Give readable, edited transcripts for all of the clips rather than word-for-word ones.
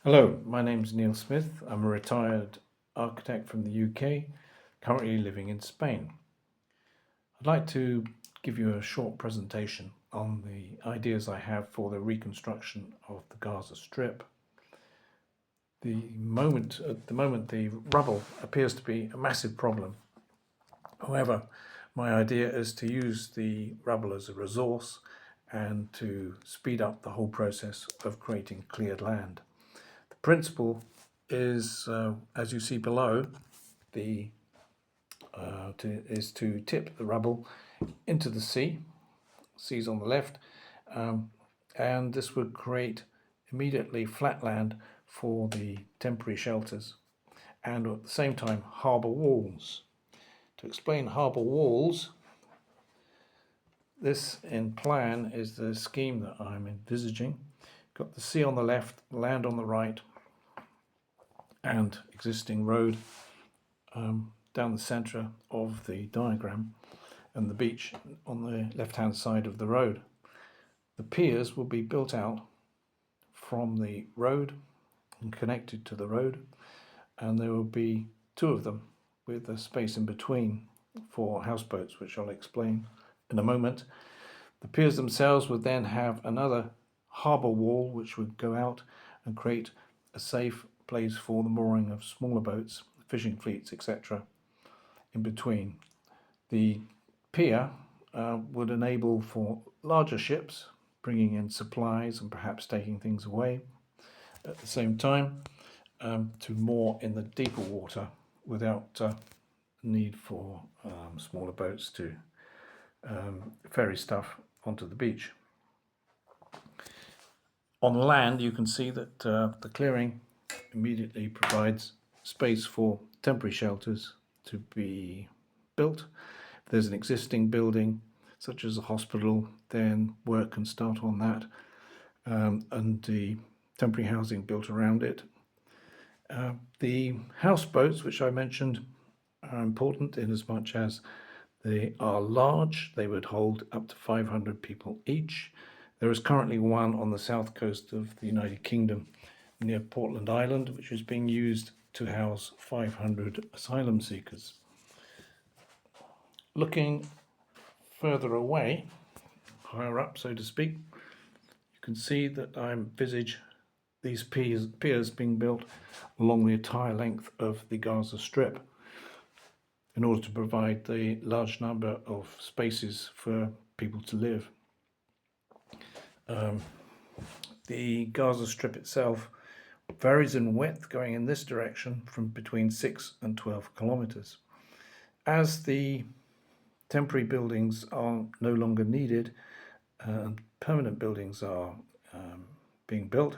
Hello, my name's Neil Smith. I'm a retired architect from the UK, currently living in Spain. I'd like to give you a short presentation on the ideas I have for the reconstruction of the Gaza Strip. At the moment, the rubble appears to be a massive problem. However, my idea is to use the rubble as a resource and to speed up the whole process of creating cleared land. The principle is, as you see below, is to tip the rubble into the sea. Sea's on the left, and this would create immediately flat land for the temporary shelters, and at the same time harbour walls. To explain harbour walls, this in plan is the scheme that I'm envisaging. Got the sea on the left, land on the right, and existing road down the centre of the diagram, and the beach on the left-hand side of the road. The piers will be built out from the road and connected to the road, and there will be two of them with a space in between for houseboats, which I'll explain in a moment. The piers themselves would then have another harbour wall which would go out and create a safe place for the mooring of smaller boats, fishing fleets, etc. in between. The pier would enable for larger ships bringing in supplies and perhaps taking things away at the same time to moor in the deeper water without need for smaller boats to ferry stuff onto the beach. On land, you can see that the clearing immediately provides space for temporary shelters to be built. If there's an existing building, such as a hospital, then work can start on that, and the temporary housing built around it. The houseboats, which I mentioned, are important in as much as they are large. They would hold up to 500 people each. There is currently one on the south coast of the United Kingdom near Portland Island, which is being used to house 500 asylum seekers. Looking further away, higher up, so to speak, you can see that I envisage these piers being built along the entire length of the Gaza Strip in order to provide the large number of spaces for people to live. The Gaza Strip itself varies in width going in this direction from between 6 and 12 kilometers. As the temporary buildings are no longer needed and permanent buildings are being built,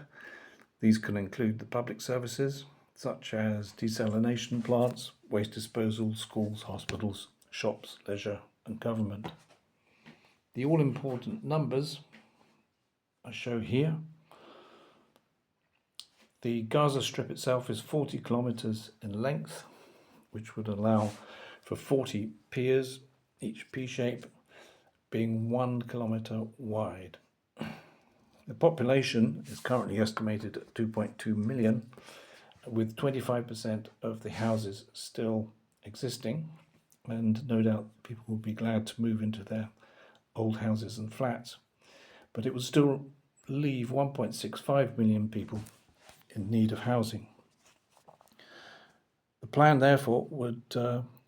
these can include the public services such as desalination plants, waste disposal, schools, hospitals, shops, leisure and government. The all-important numbers I show here. The Gaza Strip itself is 40 kilometers in length, which would allow for 40 piers, each P-shape being 1 kilometer wide. The population is currently estimated at 2.2 million, with 25% of the houses still existing, and no doubt people will be glad to move into their old houses and flats. But it would still leave 1.65 million people in need of housing. The plan, therefore, would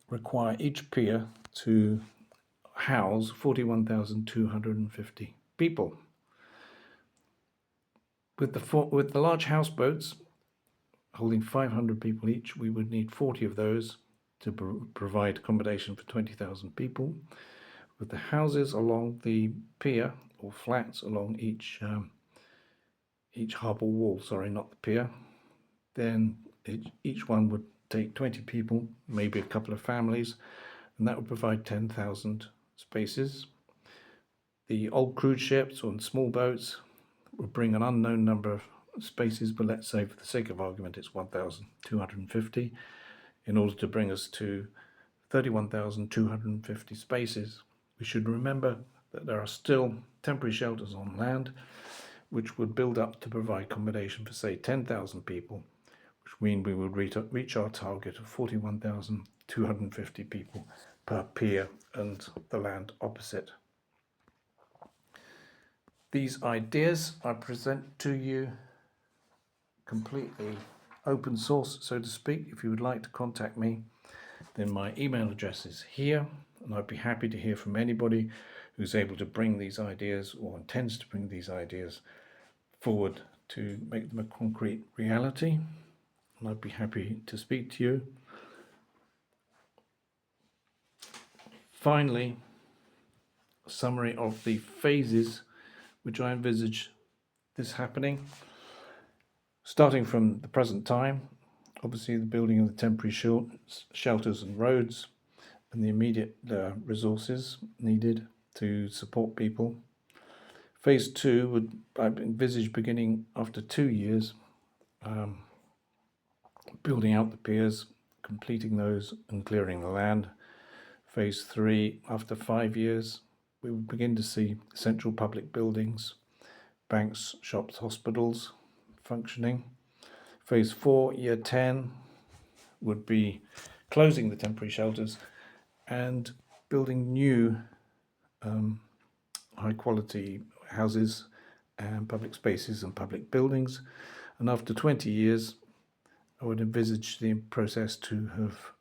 require each pier to house 41,250 people. With the large houseboats holding 500 people each, we would need 40 of those to provide accommodation for 20,000 people. With the houses along the pier, or flats along each harbour wall, not the pier, then each one would take 20 people, maybe a couple of families, and that would provide 10,000 spaces. The old cruise ships or small boats would bring an unknown number of spaces, but let's say for the sake of argument it's 1,250 in order to bring us to 31,250 spaces. We should remember that there are still temporary shelters on land which would build up to provide accommodation for, say, 10,000 people, which means we would reach our target of 41,250 people per pier and the land opposite. These ideas I present to you completely open source, so to speak. If you would like to contact me, then my email address is here, and I'd be happy to hear from anybody who's able to bring these ideas or intends to bring these ideas forward to make them a concrete reality. And I'd be happy to speak to you. Finally, a summary of the phases which I envisage this happening. Starting from the present time, obviously the building of the temporary shelters and roads and the immediate resources needed to support people. Phase 2 would, I envisage, beginning after 2 years, building out the piers, completing those and clearing the land. Phase 3, after 5 years, we would begin to see central public buildings, banks, shops, hospitals functioning. Phase 4, year 10, would be closing the temporary shelters and building new high quality houses and public spaces and public buildings. And after 20 years, I would envisage the process to have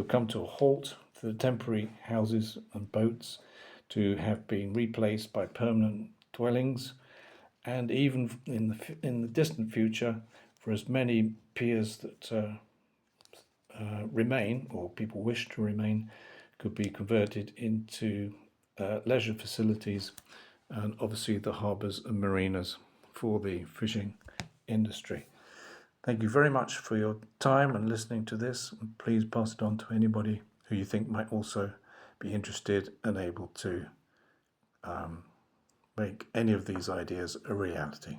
come to a halt, for the temporary houses and boats to have been replaced by permanent dwellings, and even in the distant future, for as many piers that remain, or people wish to remain, could be converted into leisure facilities, and obviously the harbours and marinas for the fishing industry. Thank you very much for your time and listening to this. Please pass it on to anybody who you think might also be interested and able to make any of these ideas a reality.